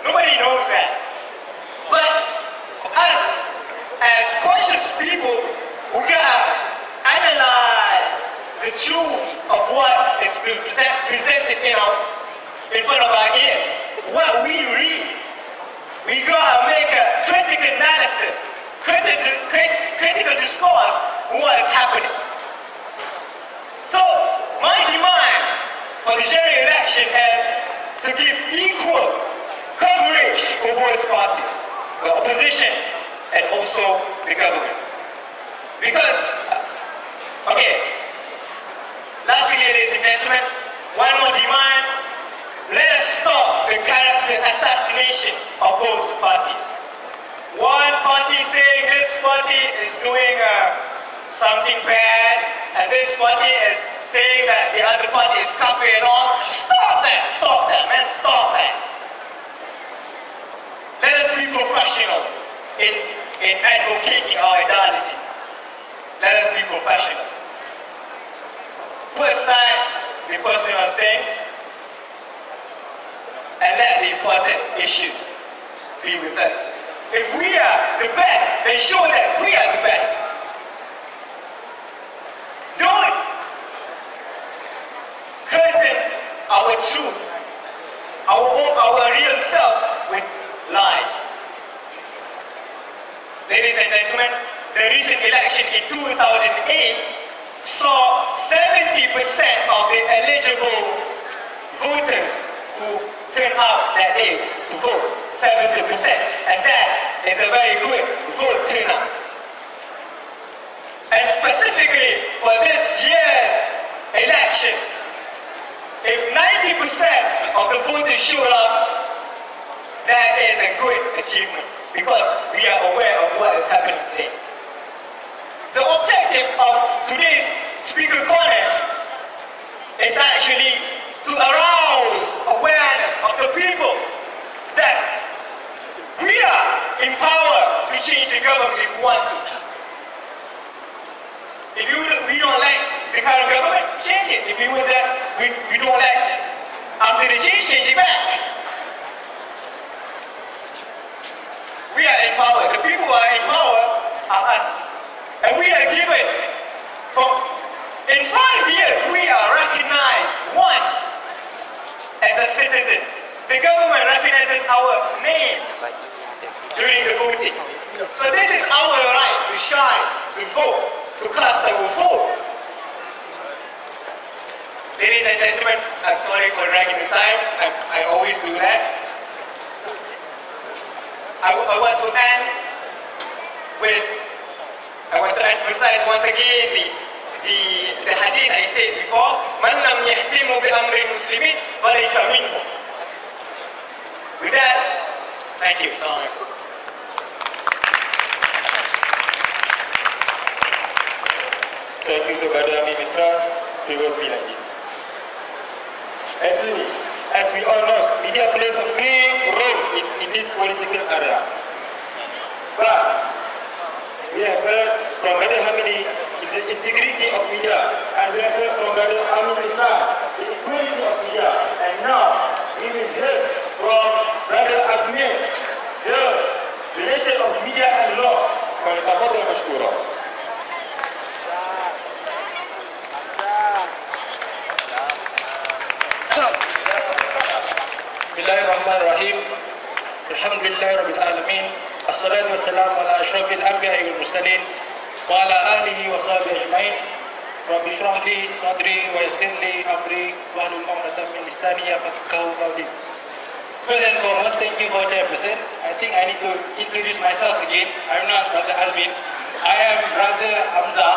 Nobody knows that. But for us, as conscious people, we gotta analyze the truth of what is being presented in front of our ears. What we read. We gotta make a critical analysis, critical discourse on what is happening. So, my demand for the general election is to give equal coverage for both parties, the opposition and also the government. Because, okay, lastly, ladies and gentlemen, one more demand: let us stop the character assassination of both parties. One party saying this party is doing something bad, and this party is saying that the other party is kafir and all. Stop that, man, stop that. Let us be professional in advocating our ideologies. Let us be professional. Put aside the personal things and let the important issues be with us. If we are the best, then show that we are the best. Don't curtain our truth, our real self with lies. Ladies and gentlemen, the recent election in 2008 saw 70% of the eligible voters who turned out that day to vote, 70%. And that is a very good vote turnout. And specifically for this year's election, if 90% of the voters showed up, that is a good achievement because we are aware of what is happening today. The objective of today's Speaker Corners is actually to arouse awareness of the people that we are in power to change the government if we want to. If we don't like the current government, change it. If we don't like after the change it back. We are in power. The people who are in power are us. And we are given, in 5 years, we are recognized once as a citizen. The government recognizes our name during the voting. So this is our right to shine, to vote, to cast our vote. Ladies and gentlemen, I'm sorry for dragging the time. I always do that. I want to end with, I want to emphasize once again the hadith I said before, "Man lam yahtimu bi amri muslimin falaysa minhum." With that, thank you. Assalamu alaikum. Thank you to Badami Misra. It was me like this. Actually, as we all know, media plays a big role in this political area. But we have heard from Brother Hamidi the integrity of media, and we have heard from Brother Hamidi Misra the equality of media, and now we will hear from Brother Azmir the relation of media and law. Falyatafaddal mashkura. Bismillahirrahmanirrahim. Alhamdulillahi rabbil alamin. Assalatu wassalamu ala ashrafil anbiya'i wal mursalin wa ala alihi wa sahbihi ajma'in. Rabbi shrah li sadri wa yassir li amri wahlul 'uqdatam min lisani yafqahu qawli. First and foremost, thank you for the present. I think I need to introduce myself again. I'm not Brother Azmin. I am Brother Hamza.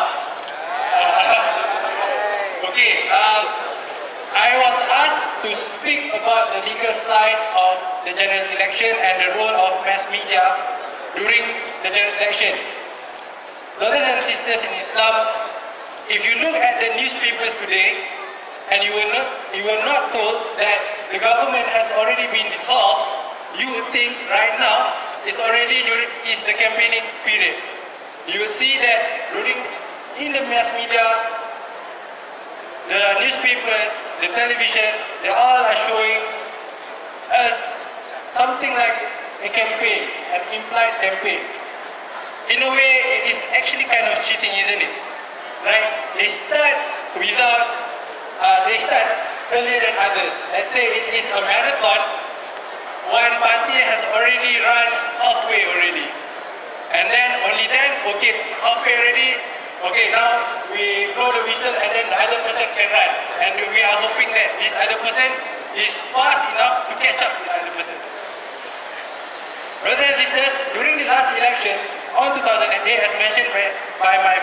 Okay. I was asked to speak about the legal side of the general election and the role of mass media during the general election. Brothers and sisters in Islam, if you look at the newspapers today and you were not told that the government has already been dissolved, you would think right now is the campaigning period. You will see that in the mass media, the newspapers, the television, they all are showing us something like campaign, an implied campaign. In a way, it is actually kind of cheating, isn't it? Right? They start earlier than others. Let's say it is a marathon, one party has already run halfway already. And then, only then, okay, halfway already, okay, now we blow the whistle and then the other person can run. And we are hoping that this other person is fast enough to catch up to the other person. Brothers and sisters, during the last election, on 2008, as mentioned by my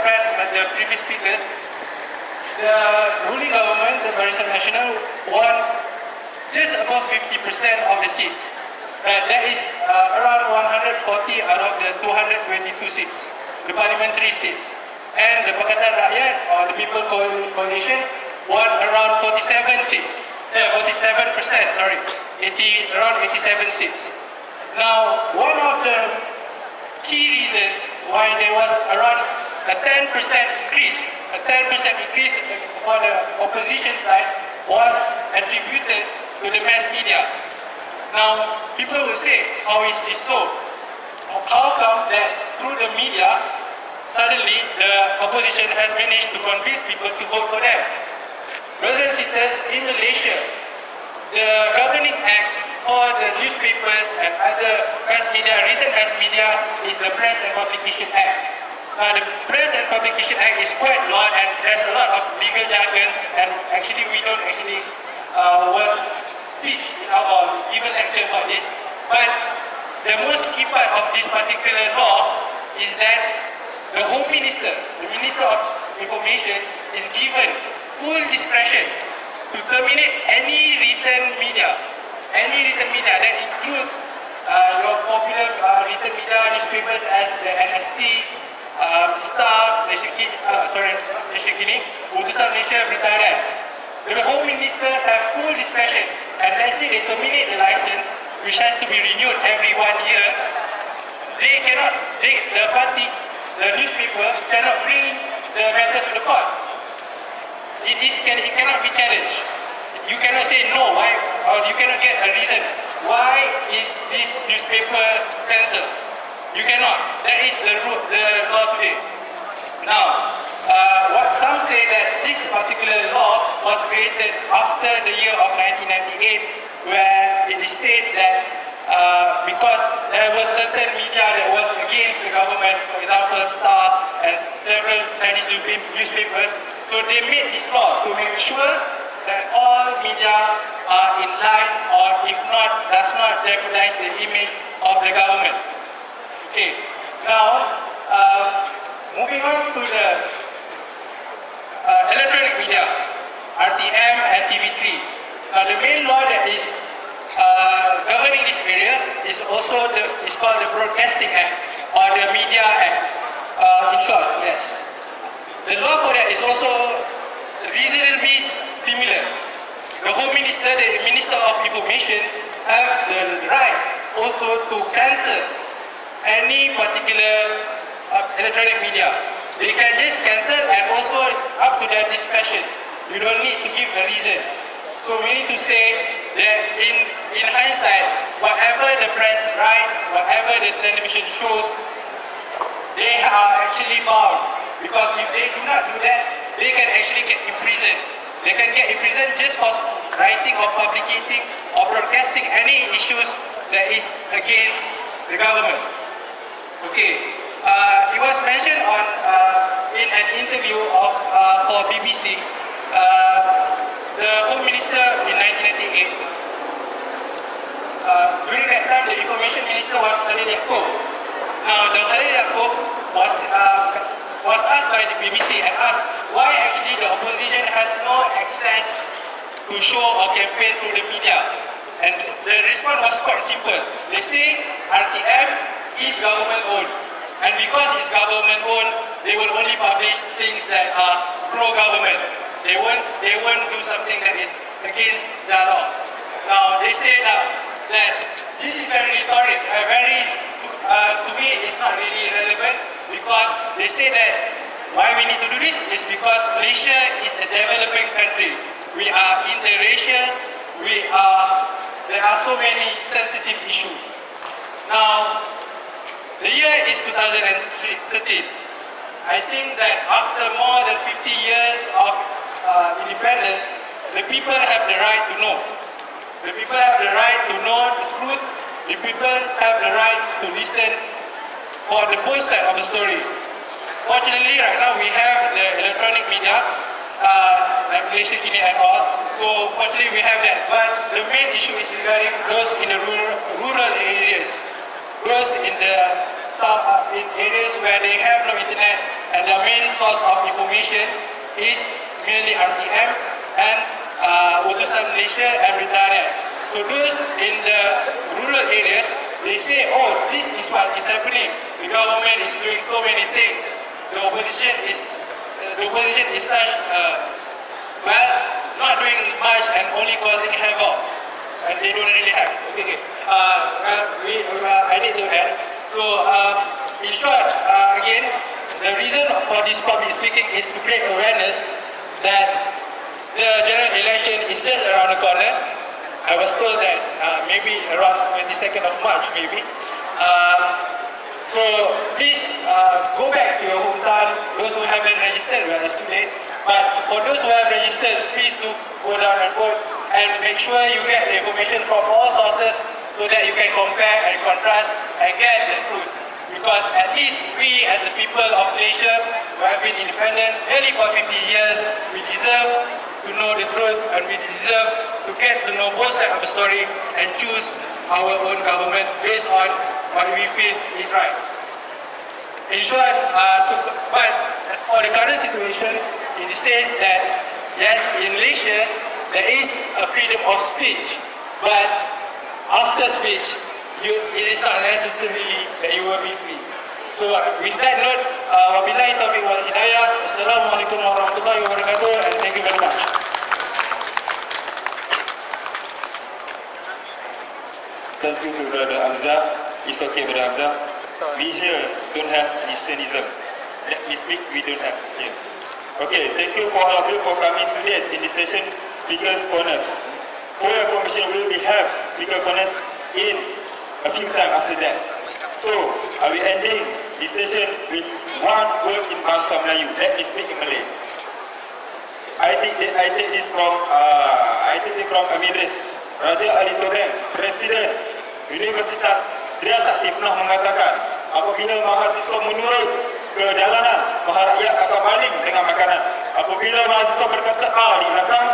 friend, the previous speakers, the ruling government, the Barisan Nasional, won just above 50% of the seats. That is around 140 out of the 222 seats, the parliamentary seats. And the Pakatan Rakyat, or the People Coalition, won around 47 seats. 47%, sorry, around 87 seats. Now, one of the key reasons why there was around a 10% increase for the opposition side was attributed to the mass media. Now, people will say, how is this so? How come that through the media, suddenly the opposition has managed to convince people to vote for them? Brothers and sisters, in Malaysia, the governing act for the newspapers and other mass media, written mass media, is the Press and Publication Act. Now, the Press and Publication Act is quite long and there's a lot of legal jargons, and actually we don't actually teach or give a lecture about this. But the most key part of this particular law is that the Home Minister, the Minister of Information, is given full discretion to terminate any written media that includes your popular written media newspapers as the NST, Star, Malaysia Kini, Utusan Malaysia, Berita Harian. The Home Minister have full discretion, and let's say they terminate the license, which has to be renewed every 1 year. The newspaper cannot bring the matter to the court. It cannot be challenged. You cannot say no, why, or you cannot get a reason. Why is this newspaper cancelled? You cannot. That is the law today. Now, what some say that this particular law was created after the year of 1998, where it is said that because there was certain media that was against the government, for example, Star and several Chinese newspapers, so they made this law to make sure that all media are in line, or if not, does not jeopardize the image of the government. Okay, now moving on to the electronic media, RTM and TV3. Now, the main law that is governing this area is also called the Broadcasting Act, or the Media Act. In short, yes. The law for that is also reasonably similar. The Home Minister, the Minister of Information, have the right also to cancel any particular electronic media. They can just cancel, and also up to their discretion. You don't need to give a reason. So we need to say that in hindsight, whatever the press write, whatever the television shows, they are actually bound. Because if they do not do that, they can actually get imprisoned. They can get imprisoned just for writing or publicating or broadcasting any issues that is against the government. Okay, it was mentioned in an interview for BBC, the Home Minister in 1998. During that time, the Information Minister was Khalil Yaakob. Now, the Khalil Yaakob was asked by the BBC and asked why actually the opposition has no access to show or campaign through the media. And the response was quite simple. They say RTM is government owned, and because it's government owned, they will only publish things that are pro-government. They won't do something that is against the law. Now, they say that this is very rhetoric, to me it's not really relevant, because they say that why we need to do this is because Malaysia is a developing country. We are interracial, there are so many sensitive issues. Now, the year is 2013. I think that after more than 50 years of independence, the people have the right to know. The people have the right to know the truth. The people have the right to listen for the both side of the story. Fortunately, right now we have the electronic media, like Malaysia Kini and all. So fortunately we have that. But the main issue is regarding those in the rural areas, those in the in areas where they have no internet and the main source of information is merely RTM and Utusan Malaysia and Britania. So those in the rural areas, they say, oh, this is what is happening. The government is doing so many things. The opposition is such, well, not doing much and only causing havoc. And they don't really have. Okay. I need to add. So, in short, again, the reason for this public speaking is to create awareness that the general election is just around the corner. I was told that maybe around 22nd of March, maybe. So please go back to your hometown. Those who haven't registered, well, it's too late. But for those who have registered, please do go down and vote and make sure you get the information from all sources so that you can compare and contrast and get the truth. Because at least we as the people of Malaysia who have been independent nearly for 50 years, we deserve to know the truth and we deserve to get to know both sides of the story and choose our own government based on what we feel is right. In short, but as for the current situation, it is said that yes, in Malaysia there is a freedom of speech, but after speech, it is not necessarily that you will be free. So with that note, wabillahi taufiq wal hidayah. Assalamualaikum warahmatullahi wabarakatuh, and thank you very much. Thank you to Brother Hamzah. It's okay, Brother Hamzah. We here don't have listenism. Let me speak, we don't have here. Okay, thank you for all of you for coming to this in this session, Speakers Corners. For your information, we will have Speaker Corners in a few time after that. So, I will ending this session with one word in Bahasa Melayu. Let me speak in Malay. I take this from Amiris. Raja Ali Tobeng, Presiden Universitas Tria Sakti pernah mengatakan, apabila mahasiswa menurut ke jalanan, maharakyat akan maling dengan makanan. Apabila mahasiswa berkata A di belakang,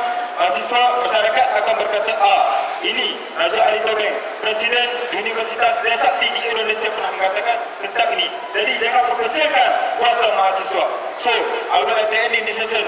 masyarakat akan berkata A. Ini Raja Ali Tobeng, Presiden Universitas Tria Sakti di Indonesia pernah mengatakan tentang ini. Jadi jangan perkecilkan kuasa mahasiswa. So, I would like to end in this session.